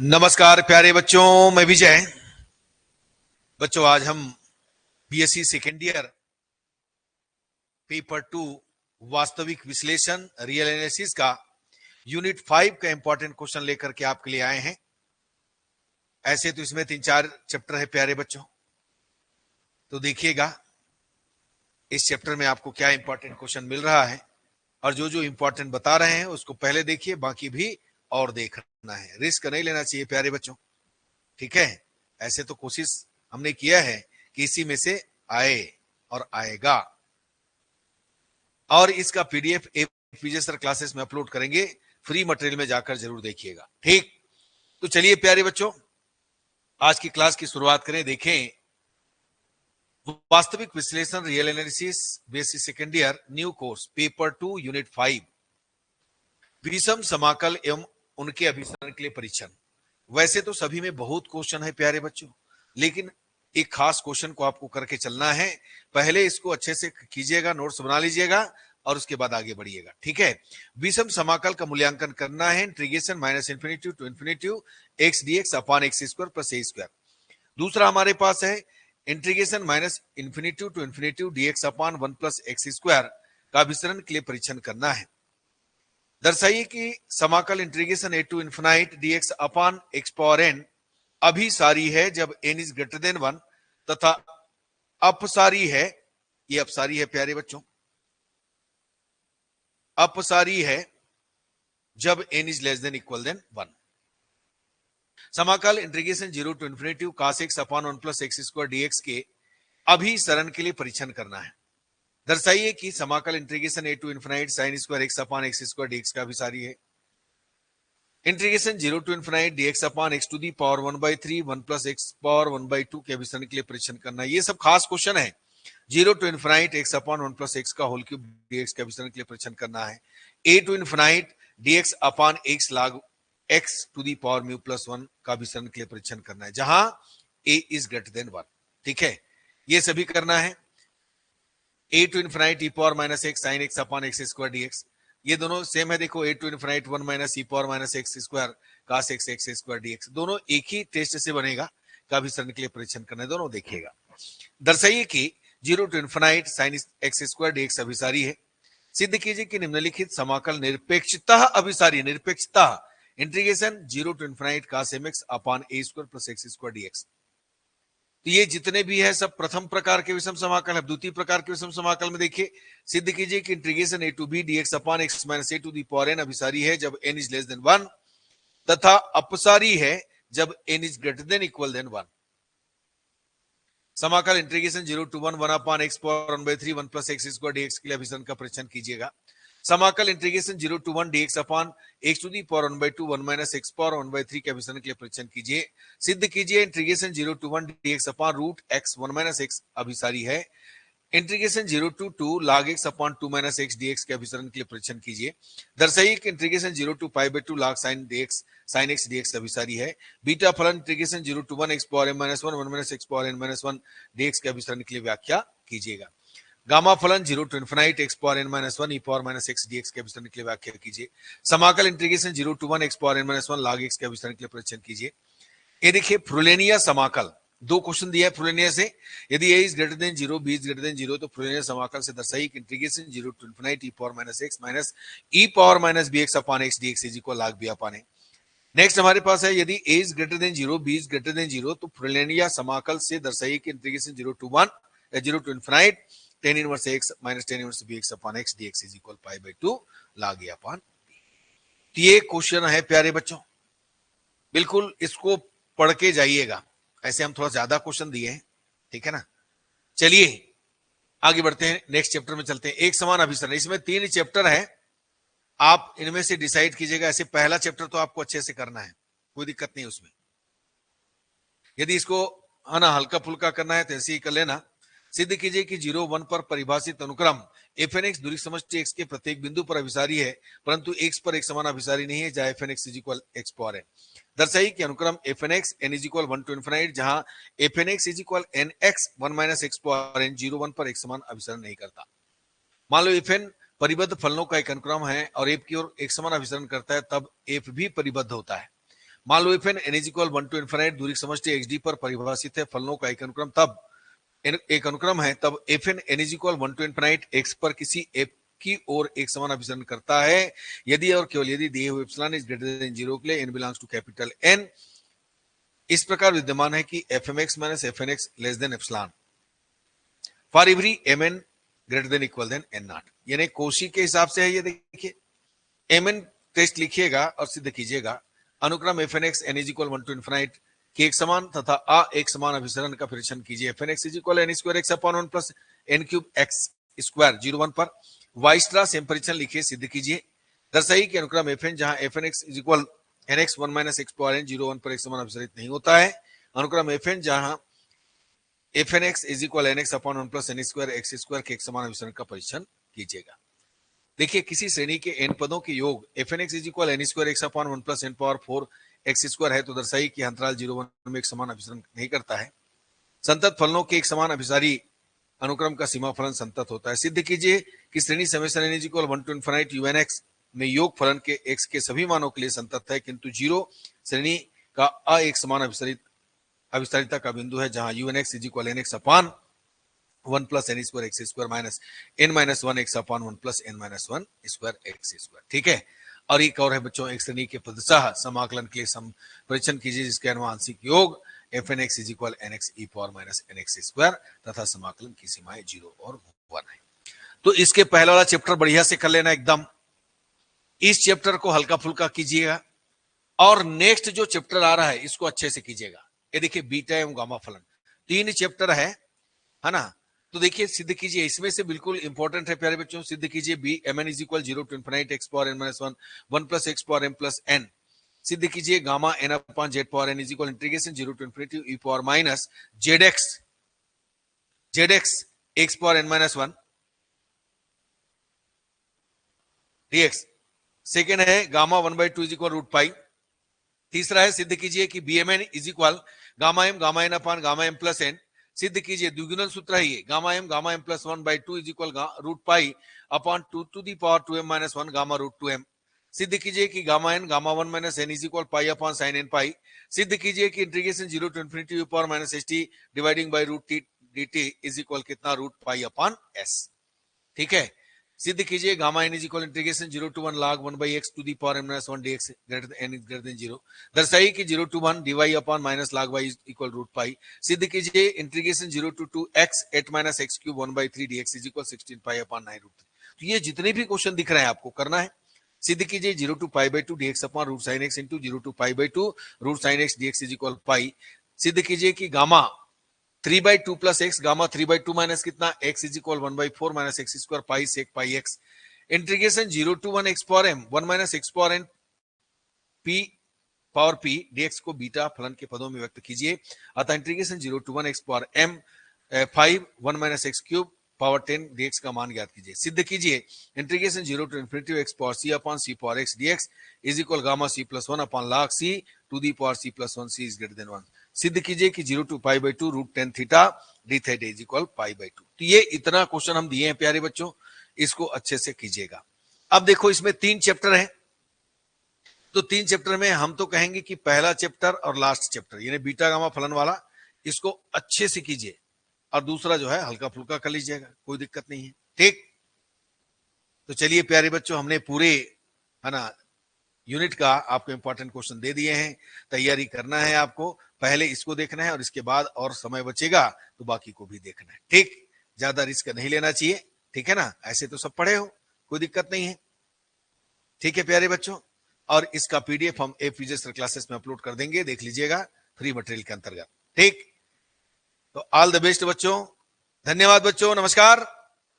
नमस्कार प्यारे बच्चों, मैं विजय। बच्चों, आज हम बीएससी सेकेंड ईयर पेपर 2 वास्तविक विश्लेषण रियल एनालिसिस का यूनिट 5 का इंपॉर्टेंट क्वेश्चन लेकर के आपके लिए आए हैं। ऐसे तो इसमें 3-4 चैप्टर है प्यारे बच्चों, तो देखिएगा इस चैप्टर में आपको क्या इंपॉर्टेंट क्वेश्चन मिल रहा है, और जो जो इंपॉर्टेंट बता रहे हैं उसको पहले देखिए, बाकी भी और देखना है। रिस्क नहीं लेना चाहिए प्यारे बच्चों, ठीक है। ऐसे तो कोशिश हमने किया है कि इसी में से आए और आएगा, और इसका पीडीएफ एपीजे सर क्लासेस में अपलोड करेंगे, फ्री मटेरियल में जाकर जरूर देखिएगा, ठीक। तो चलिए प्यारे बच्चों, आज की क्लास की शुरुआत करें। देखें, वास्तविक विश्लेषण real analysis BSc second year new course paper 2 unit 5 विषम समाकल एवं उनके अभिसरण के लिए परीक्षण। वैसे तो सभी में बहुत क्वेश्चन है प्यारे बच्चों, लेकिन एक खास क्वेश्चन को आपको करके चलना है। पहले इसको अच्छे से कीजिएगा, नोट्स बना लीजिएगा और उसके बाद आगे बढ़िएगा, ठीक है। विषम समाकल का मूल्यांकन करना है। Integration minus infinity to infinity X DX upon x square plus A square. दूसरा हमारे पास है integration minus infinity to infinity DX upon 1 plus x square का अभिसरण के लिए परीक्षण करना है। दर्शाइए कि समाकल integration A to infinite DX upon x power N अभिसारी है जब n इज ग्रेटर देन 1 तथा अपसारी है, ये अपसारी है प्यारे बच्चों, अपसारी है जब n is less than equal than 1। समाकल integration 0 to infinity cos x upon 1 plus x square dx के अभिसरण के लिए परीक्षण करना है। दर्शाइए कि समाकल integration A to infinite sine square X upon x square DX का अभिसारी है। Integration 0 to infinite dx upon x to the power 1/3 1 plus X power 1/2 के अभिसरण के लिए परीक्षण करना है। ये सब खास क्वेश्चन है। 0 to infinite x upon 1 plus X का होल क्यूब dx के अभिसरण के लिए परीक्षण करना है। a to infinite dx upon x log x to the power mu plus 1 का अभिसरण के लिए परीक्षण करना है, जहां a इज ग्रेटर देन 1, ठीक है। ये सभी करना है। a to infinite e power minus x sine x upon x square dx, ये दोनों सेम है। देखो, a to infinite 1 minus e power minus x square cos x x square dx, दोनों एक ही टेस्ट से बनेगा का अभिसरण के लिए परीक्षण करना है, दोनों देखिएगा। दर्शाइए कि 0 to infinite sin x square dx अभिसारी है। सिद्ध कीजिए कि निम्नलिखित समाकल निरपेक्षता अभिसारी, निरपेक्षता integration 0 to infinite cos mx upon a square plus x square dx। तो ये जितने भी है सब प्रथम प्रकार के विषम समाकल है। द्वितीय प्रकार के विषम समाकल में देखिए, सिद्ध कीजिए कि integration A to b dx upon x minus a to the power N अभिसारी है जब n इज लेस देन 1 तथा अपसारी है जब n is greater than equal than 1। समाकल integration 0 to 1 1 upon x power 1/3 1 plus x square dx के लिए अभिसरण का परीक्षण कीजिएगा। समाकल integration 0 to 1 dx upon x to the power 1/2 1 minus x power 1/3 के अभिसरण के लिए परीक्षण कीजिए। सिद्ध कीजिए integration 0 to 1 dx upon root x 1 minus x अभिसारी है। Integration 0 to 2 log x upon 2 minus x dx के अभिसरण के लिए परीक्षण कीजिए। दर्शाइए कि integration 0 to π/2 log sin dx sin x dx अभिसारी है। बीटा फलन integration 0 to 1 x power m minus 1 1 minus x power n minus 1 dx के अभिसरण के लिए व्याख्या कीजिएगा। गामा फलन 0 to infinite x power n minus 1 e power minus x dx के अभिसरण के लिए व्याख्या कीजिए। समाकल integration 0 to 1 x power n minus 1 log x के अभिसरण के लिए परीक्षण कीजिए। ये देखिए, फ्रुलेनिया समाकल, दो क्वेश्चन दिया है फ्रुलेनिया से। यदि a is greater than 0 b is greater than 0 तो फ्रुलेनिया समाकल से दर्शाइए कि integration 0 to infinite e power minus x minus e power minus b x upon x dx is equal log b upon a. Next हमारे पास है, यदि a is greater than 0 b is greater than 0 तो Frullani समाकल से दर्शाइए कि integration 0 to 1 0 to infinite tan inverse x minus tan inverse bx upon x dx is equal π/2 log a upon b। तो ये क्वेश्चन है प्यारे बच्चों, बिल्कुल इसको पढ़ के जाइएगा। ऐसे हम थोड़ा ज्यादा क्वेश्चन दिए हैं, ठीक है ना। चलिए आगे बढ़ते हैं, नेक्स्ट चैप्टर में चलते हैं। एक समान अभिसरण, इसमें 3 चैप्टर है, आप इनमें से डिसाइड कीजिएगा। ऐसे पहला चैप्टर तो आपको अच्छे से करना है, कोई दिक्कत नहीं उसमें। यदि इसको है ना हल्का फुल्का करना है तो ऐसे ही कर लेना। सिद्ध कीजिए कि 0 1 पर परिभाषित अनुक्रम fnx दूरी समष्टि x के प्रत्येक बिंदु पर अभिसारी है, परंतु x पर एक समान अभिसारी नहीं है, जहां fnx is equal x power है। दर्शाइए कि अनुक्रम fnx n is equal 1 to infinite जहां fnx is equal nx 1 minus x power n 0 1 पर एक समान अभिसरण नहीं करता। मान लो fn परिबद्ध फलनों का एक अनुक्रम है और f की ओर एक समान अभिसरण करता है, तब f भी परिबद्ध होता है। मान लो fn n is equal 1 to infinite दूरी समष्टि xd पर परिभाषित है फलनों का एक अनुक्रम, तब एक अनुक्रम है, तब fn n is equal 1 to infinite x पर किसी f की ओर एक समान अभिसरण करता है यदि और केवल यदि दिए हुए एप्सिलॉन इज ग्रेटर देन 0 के लिए n belongs to capital N इस प्रकार विद्यमान है कि fmx minus fnx less than epsilon for every mn greater than equal than n naught, यानी कोशी के हिसाब से है। ये देखिए mn टेस्ट लिखिएगा और सिद्ध कीजिएगा अनुक्रम fnx n is equal 1 to infinite के एक समान तथा अ एक समान अभिसरण का परीक्षण कीजिए। fnx is equal n square x upon 1 plus n cube x square 0 1 पर वाइस्ट्रा सेम परीक्षण लिखिए, सिद्ध कीजिए। दर्शाइए कि अनुक्रम fn जहां fnx is equal nx 1 minus x power n 0 1 पर एक समान अभिसरित नहीं होता है। अनुक्रम fn जहां fnx is equal nx upon 1 plus n square x square के एक समान अभिसरण का परीक्षण कीजिएगा। देखिए किसी श्रेणी के n पदों के योग fnx is equal n square x upon 1 plus n power 4 x square है तो दर्शाइए कि अंतराल 0 1 में एक समान अभिसरण नहीं करता है। संतत फलनों के एक समान अभिसारी अनुक्रम का सीमा फलन संतत होता है। सिद्ध कीजिए कि श्रेणी summation n is equal 1 to infinite unx में योग फलन के x के सभी मानों के लिए संतत है, किंतु 0 श्रेणी का अ एक समान अभिसारिता का बिंदु है जहां unx is equal nx upon 1 plus n square x square minus n minus 1 x upon 1 plus n minus 1 square x square. ठीक है, और एक और है बच्चों एक श्रेणी के पदशः समाकलन के लिए परीक्षण कीजिए जिसके अनुवांशिक योग fnx is equal nx e power minus nx square तथा समाकलन की सीमाएं 0 और 1 है। तो इसके पहला वाला चैप्टर बढ़िया से कर लेना एकदम, इस चैप्टर को हल्का फुल्का कीजिएगा और नेक्स्ट जो चैप्टर आ रहा है इसको अच्छे से कीजिएगा। ये देखिए बीटा एवं गामा फलन 3 चैप्टर है ना, तो देखिए सिद्ध कीजिए। इसमें से बिल्कुल इंपॉर्टेंट है प्यारे बच्चों, सिद्ध कीजिए B mn is equal 0 to infinite x power n minus 1 1 plus x power m plus n। सिद्ध कीजिए gamma n upon z power n is equal integration 0 to infinity e power minus zx x power n minus 1 dx। Second है gamma 1/2 is equal root pi. तीसरा है सिद्ध कीजिए कि bmn is equal gamma n upon gamma m plus n। सिद्ध कीजिए द्विगुणन सूत्र है ये gamma m plus 1/2 is equal root pi upon 2 to the power 2m minus 1 gamma root 2m। सिद्ध कीजिए कि gamma 1 minus n is equal pi upon sine n pi. सिद्ध कीजिए कि integration 0 to infinity e power minus st dividing by root t dt is equal कितना root pi upon s। ठीक है, सिद्ध कीजिए gamma n is equal integration 0 to 1 log 1 by x to the power m minus 1 dx greater n is greater than 0। दर्शाइए कि 0 to 1 dy upon minus log y इक्वल root pi. सिद्ध कीजिए integration 0 to 2x 8 minus x cube 1 by 3 dx is equal 16 pi upon 9 root 3। तो ये जितने भी question दिख रहे हैं आपको करना है। सिद्ध कीजिए 0 to pi by 2 dx upon root sine x into 0 to pi by 2 root sine x dx is equal pi. सिद्ध कीजिए कि gamma 3/2 plus x gamma 3/2 minus कितना x is equal 1/4 minus x square pi sec pi x। Integration 0 to 1 x power m 1 minus x power n p power p dx को beta फलन के पदों में व्यक्त कीजिए। अतः integration 0 to 1 x power m 5 1 minus x cube power 10 dx का मान ज्ञात कीजिए। सिद्ध कीजिए integration 0 to infinity x power c upon c power x dx is equal gamma c plus 1 upon log c to the power c plus 1 c is greater than 1। सिद्ध कीजिए कि 0 to pi by 2 root 10 theta d theta is equal pi by 2। तो ये इतना question हम दिए हैं प्यारे बच्चों, इसको अच्छे से कीजिएगा। अब देखो इसमें 3 चैप्टर हैं, तो 3 चैप्टर में हम तो कहेंगे कि पहला चैप्टर और लास्ट चैप्टर यानी बीटा गामा फलन वाला इसको अच्छे से कीजिए और दूसरा जो है हल्का फुल्का कर लीजिएगा, कोई दिक्कत नहीं है। ठीक, तो चलिए प्यारे बच्चों हमने पूरे है ना यूनिट का आपको इंपॉर्टेंट क्वेश्चन दे दिए हैं। तैयारी करना है आपको, पहले इसको देखना है और इसके बाद और समय बचेगा तो बाकी को भी देखना है। ठीक, ज्यादा रिस्क नहीं लेना चाहिए, ठीक है ना, ऐसे तो सब पढ़े हो, कोई दिक्कत नहीं है। ठीक है प्यारे बच्चों, और इसका पीडीएफ हम ए फिजिक्स क्लासेस में अपलोड कर देंगे, देख लीजिएगा फ्री मटेरियल के अंतर्गत। ठीक, तो ऑल द बेस्ट बच्चों, धन्यवाद बच्चों, नमस्कार।